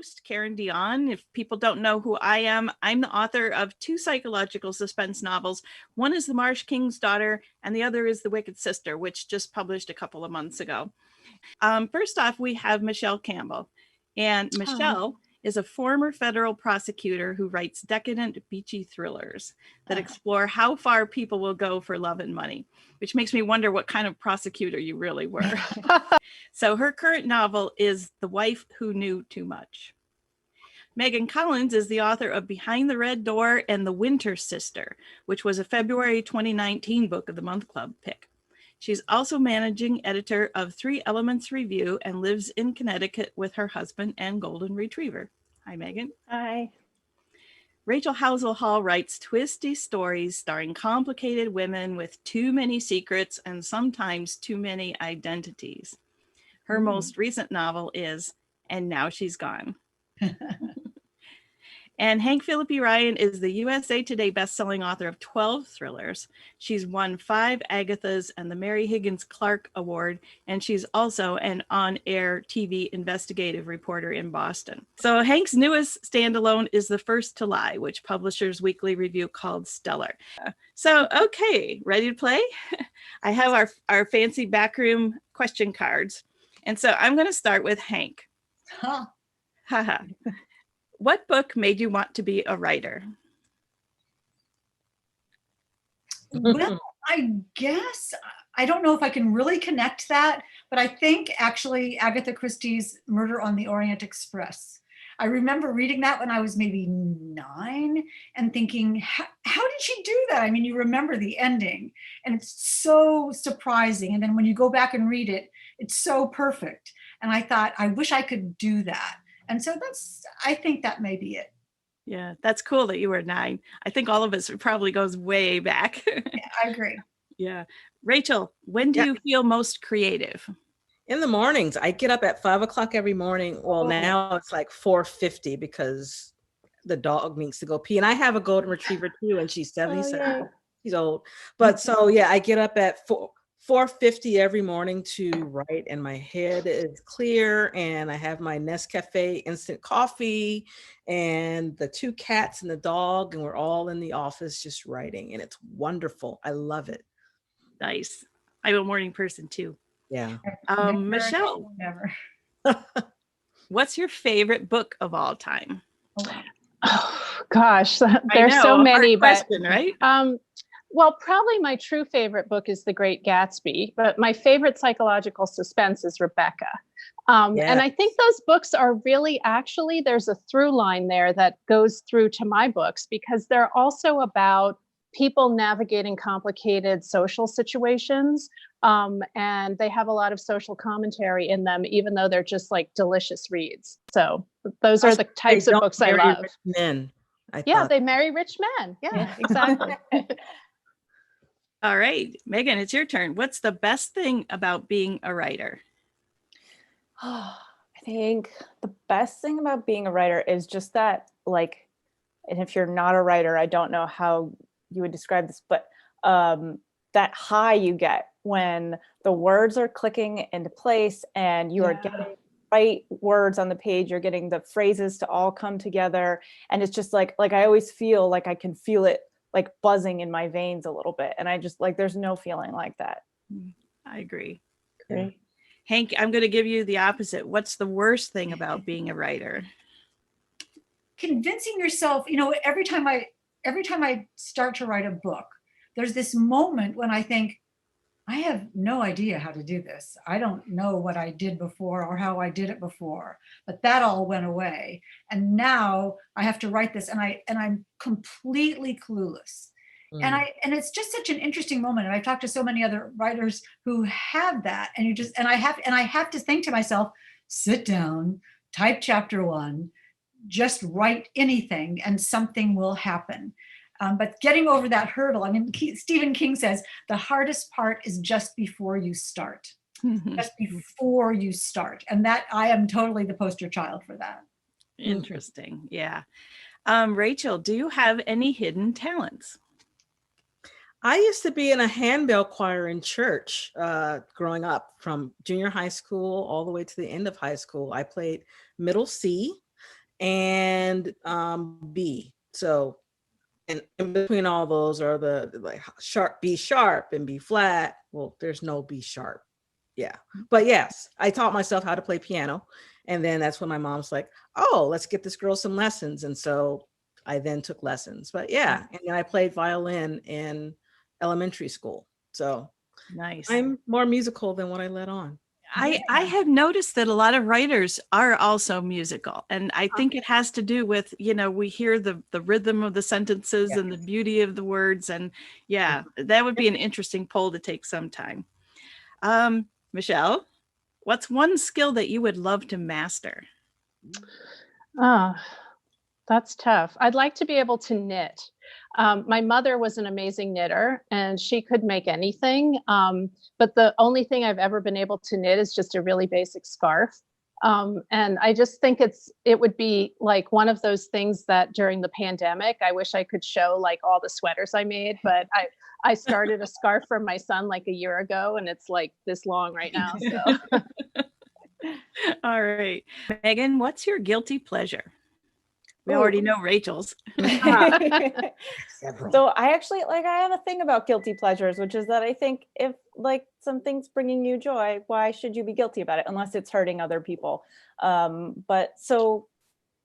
host, Karen Dion. If people don't know who I am, I'm the author of 2 psychological suspense novels. One is The Marsh King's Daughter, and the other is The Wicked Sister, which just published a couple of months ago. First off, we have Michele Campbell. And Michele is a former federal prosecutor who writes decadent, beachy thrillers that explore how far people will go for love and money, which makes me wonder what kind of prosecutor you really were. So her current novel is The Wife Who Knew Too Much. Megan Collins is the author of Behind the Red Door and The Winter Sister, which was a February 2019 Book of the Month Club pick. She's also managing editor of 3 Elements Review and lives in Connecticut with her husband and golden retriever. Hi, Megan. Hi. Rachel Howzell Hall writes twisty stories starring complicated women with too many secrets and sometimes too many identities. Her most recent novel is And Now She's Gone. And Hank Phillippi Ryan is the USA Today bestselling author of 12 thrillers. She's won 5 Agathas and the Mary Higgins Clark Award, and she's also an on-air TV investigative reporter in Boston. So Hank's newest standalone is The First to Lie, which Publishers Weekly Review called stellar. So, okay, ready to play? I have our fancy backroom question cards. And so I'm going to start with Hank. Haha. What book made you want to be a writer? Well, I guess, I don't know if I can really connect that, but I think actually Agatha Christie's Murder on the Orient Express. I remember reading that when I was maybe 9 and thinking, how did she do that? I mean, you remember the ending and it's so surprising. And then when you go back and read it, it's so perfect. And I thought, I wish I could do that. And so I think that may be it. Yeah, that's cool that you were 9. I think all of us, it probably goes way back. Yeah, I agree. Yeah. Rachel, when do you feel most creative? In the mornings. I get up at 5 o'clock every morning. Well, now it's like 4:50 because the dog needs to go pee. And I have a golden retriever too, and she's 77. She's old. But so, yeah, I get up at 4:50 every morning to write, and my head is clear, and I have my Nescafe instant coffee and the 2 cats and the dog, and we're all in the office just writing, and it's wonderful. I love it. Nice. I'm a morning person too. Yeah. Michele, what's your favorite book of all time? Oh, gosh, there's so many, but right? Well, probably my true favorite book is The Great Gatsby, but my favorite psychological suspense is Rebecca. And I think those books are really, actually, there's a through line there that goes through to my books, because they're also about people navigating complicated social situations. And they have a lot of social commentary in them, even though they're just like delicious reads. So those are the types of books I love. Men. Yeah, they marry rich men. Yeah, exactly. All right, Megan, it's your turn. What's the best thing about being a writer? I think the best thing about being a writer is just that, like, and if you're not a writer, I don't know how you would describe this, but that high you get when the words are clicking into place and you are getting the right words on the page, you're getting the phrases to all come together. And it's just like I always feel like I can feel it like buzzing in my veins a little bit. And I just like, there's no feeling like that. I agree. Yeah. Hank, I'm going to give you the opposite. What's the worst thing about being a writer? Convincing yourself, you know, every time I start to write a book, there's this moment when I think, I have no idea how to do this. I don't know what I did before or how I did it before, but that all went away. And now I have to write this and I'm completely clueless. And it's just such an interesting moment. And I've talked to so many other writers who have that. And I have to think to myself, sit down, type chapter 1, just write anything and something will happen. But getting over that hurdle, I mean, Stephen King says, the hardest part is just before you start, just before you start. And that I am totally the poster child for that. Interesting. Yeah. Rachel, do you have any hidden talents? I used to be in a handbell choir in church growing up, from junior high school all the way to the end of high school. I played middle C, and B. So, and in between all those are the like sharp, B sharp and B flat. Well, there's no B sharp. Yeah. But yes, I taught myself how to play piano. And then that's when my mom's like, oh, let's get this girl some lessons. And so I then took lessons. But yeah, and then I played violin in elementary school. So Nice. I'm more musical than what I let on. I have noticed that a lot of writers are also musical. And I think it has to do with, you know, we hear the rhythm of the sentences and the beauty of the words. And yeah, that would be an interesting poll to take sometime. Michele, what's one skill that you would love to master? Oh, that's tough. I'd like to be able to knit. My mother was an amazing knitter and she could make anything. But the only thing I've ever been able to knit is just a really basic scarf. And I just think it would be like one of those things that during the pandemic, I wish I could show like all the sweaters I made, but I started a scarf for my son like a year ago and it's like this long right now. So. All right. Megan, what's your guilty pleasure? We already know Rachel's. So I actually I have a thing about guilty pleasures, which is that I think if like something's bringing you joy, why should you be guilty about it unless it's hurting other people? But so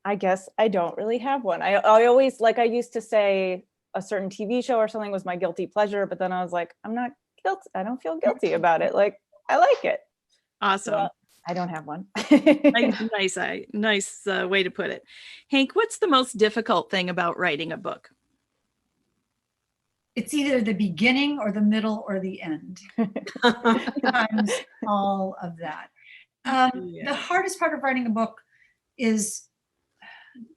I guess I don't really have one. I always I used to say a certain TV show or something was my guilty pleasure, but then I was like, I'm not guilty. I don't feel guilty about it. Like I like it. Awesome. So, I don't have one. Nice way to put it. Hank, what's the most difficult thing about writing a book? It's either the beginning or the middle or the end. Sometimes all of that. The hardest part of writing a book is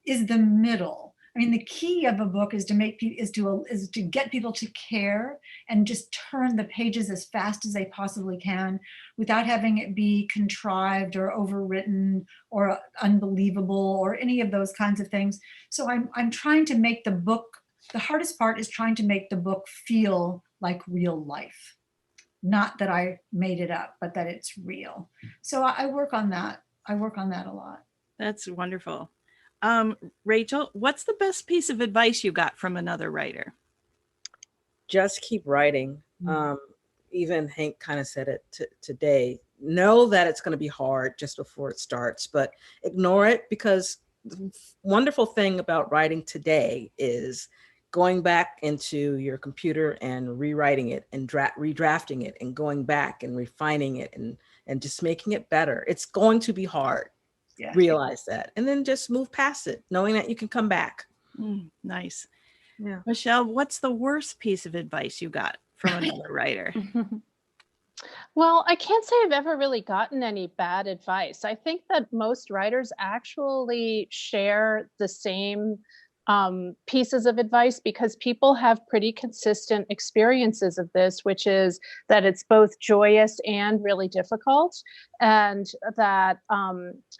the middle. I mean, the key of a book is to get people to care and just turn the pages as fast as they possibly can without having it be contrived or overwritten or unbelievable or any of those kinds of things. So I'm trying to make the book, the hardest part is trying to make the book feel like real life. Not that I made it up, but that it's real. So I work on that. I work on that a lot. That's wonderful. Rachel, what's the best piece of advice you got from another writer? Just keep writing. Even Hank kind of said it today. Know that it's going to be hard just before it starts, but ignore it, because the wonderful thing about writing today is going back into your computer and rewriting it and redrafting it and going back and refining it and just making it better. It's going to be hard. Yeah. Realize that, and then just move past it, knowing that you can come back. Nice. Yeah. Michele, what's the worst piece of advice you got from another writer? Well, I can't say I've ever really gotten any bad advice. I think that most writers actually share the same pieces of advice because people have pretty consistent experiences of this, which is that it's both joyous and really difficult. And that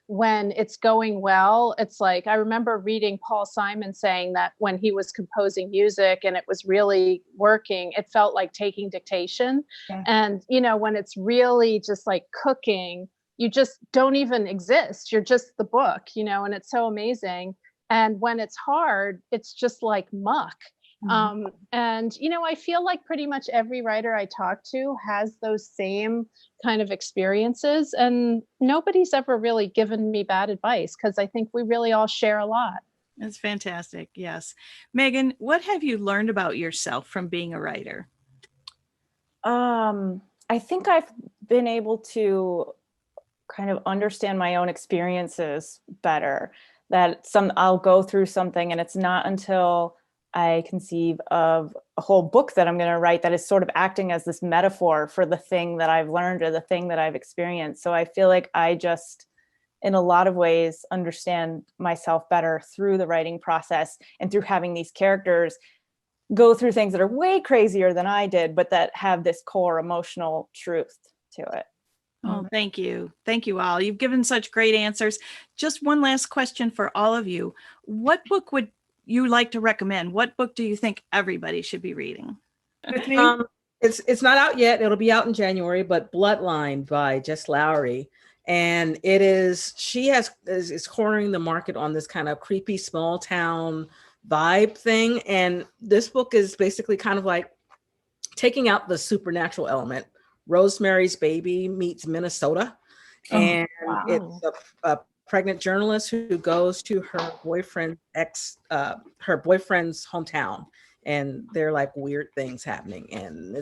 when it's going well, it's like, I remember reading Paul Simon saying that when he was composing music and it was really working, it felt like taking dictation. Yeah. And, you know, when it's really just like cooking, you just don't even exist. You're just the book, you know, and it's so amazing. And when it's hard, it's just like muck. And, you know, I feel like pretty much every writer I talk to has those same kind of experiences. And nobody's ever really given me bad advice because I think we really all share a lot. That's fantastic. Yes. Megan, what have you learned about yourself from being a writer? I think I've been able to kind of understand my own experiences better. That I'll go through something and it's not until I conceive of a whole book that I'm going to write that is sort of acting as this metaphor for the thing that I've learned or the thing that I've experienced. So I feel like I just, in a lot of ways, understand myself better through the writing process and through having these characters go through things that are way crazier than I did, but that have this core emotional truth to it. Oh, thank you. Thank you all. You've given such great answers. Just one last question for all of you. What book would you like to recommend? What book do you think everybody should be reading? It's not out yet. It'll be out in January, but Bloodline by Jess Lowry And she is cornering the market on this kind of creepy small town vibe thing. And this book is basically kind of like taking out the supernatural element. Rosemary's Baby meets Minnesota. And wow. it's a pregnant journalist who goes to her boyfriend's hometown, and there are like weird things happening. And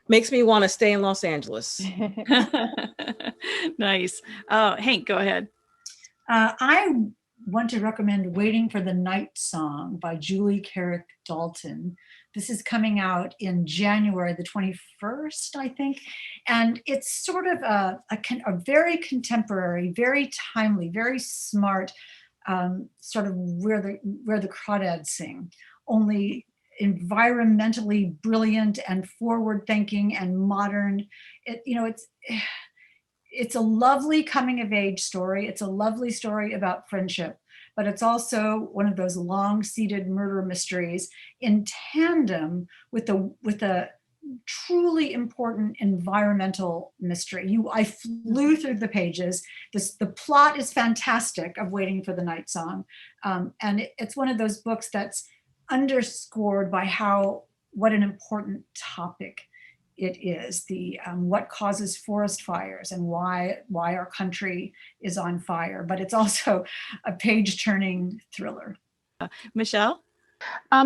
makes me want to stay in Los Angeles. Nice. Oh, Hank, go ahead. I want to recommend Waiting for the Night Song by Julie Carrick Dalton. This is coming out in January the 21st, I think. And it's sort of a very contemporary, very timely, very smart, sort of where the crawdads sing, only environmentally brilliant and forward thinking and modern. It's a lovely coming of age story. It's a lovely story about friendship, but it's also one of those long seated murder mysteries in tandem with a truly important environmental mystery. I flew through the pages. The plot is fantastic of Waiting for the Night Song. And it's one of those books that's underscored by what an important topic it is, what causes forest fires and why our country is on fire. But it's also a page-turning thriller. Michele?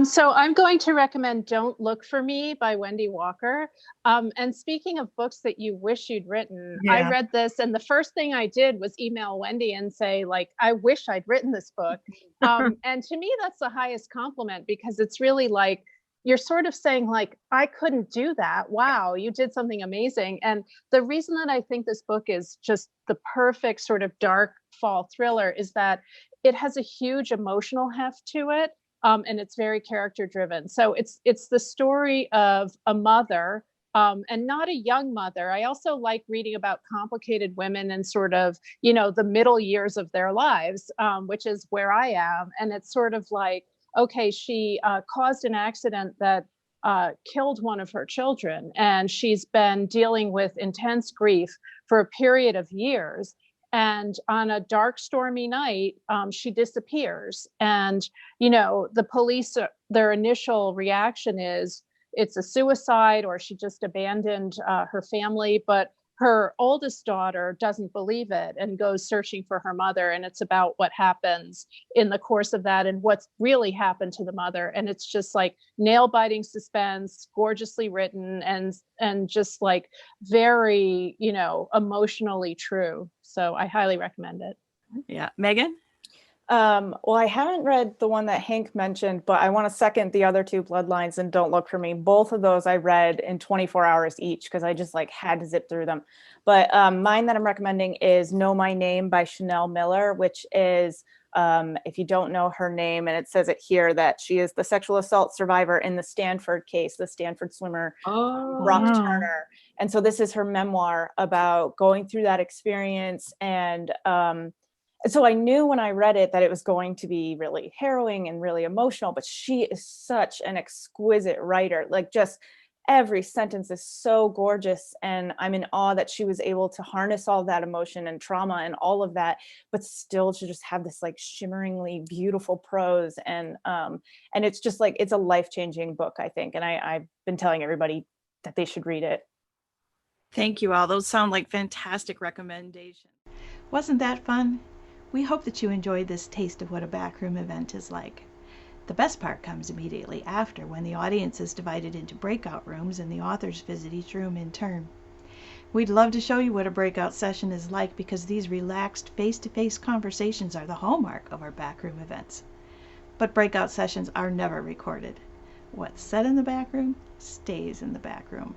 So I'm going to recommend Don't Look for Me by Wendy Walker. And speaking of books that you wish you'd written, I read this, and the first thing I did was email Wendy and say, like, I wish I'd written this book. And to me, that's the highest compliment, because it's really like, you're sort of saying, like, I couldn't do that. Wow, you did something amazing. And the reason that I think this book is just the perfect sort of dark fall thriller is that it has a huge emotional heft to it. And it's very character driven. So it's the story of a mother, and not a young mother. I also like reading about complicated women and sort of, the middle years of their lives, which is where I am. And it's sort of like, okay, she caused an accident that killed one of her children, and she's been dealing with intense grief for a period of years. And on a dark, stormy night, she disappears. And, the police, their initial reaction is it's a suicide, or she just abandoned her family. But her oldest daughter doesn't believe it and goes searching for her mother. And it's about what happens in the course of that and what's really happened to the mother. And it's just like nail-biting suspense, gorgeously written, and just like very, emotionally true. So I highly recommend it. Yeah. Megan? Well, I haven't read the one that Hank mentioned, but I want to second the other two, Bloodlines and Don't Look for Me. Both of those I read in 24 hours each, because I just like had to zip through them. But mine that I'm recommending is Know My Name by Chanel Miller, which is, if you don't know her name, and it says it here, that she is the sexual assault survivor in the Stanford case, the Stanford swimmer, Brock Turner. And so this is her memoir about going through that experience. And so I knew when I read it that it was going to be really harrowing and really emotional, but she is such an exquisite writer. Like, just every sentence is so gorgeous. And I'm in awe that she was able to harness all that emotion and trauma and all of that, but still to just have this like shimmeringly beautiful prose. And it's just like, it's a life-changing book, I think. And I've been telling everybody that they should read it. Thank you all. Those sound like fantastic recommendations. Wasn't that fun? We hope that you enjoyed this taste of what a backroom event is like. The best part comes immediately after, when the audience is divided into breakout rooms and the authors visit each room in turn. We'd love to show you what a breakout session is like, because these relaxed face-to-face conversations are the hallmark of our backroom events. But breakout sessions are never recorded. What's said in the backroom stays in the backroom.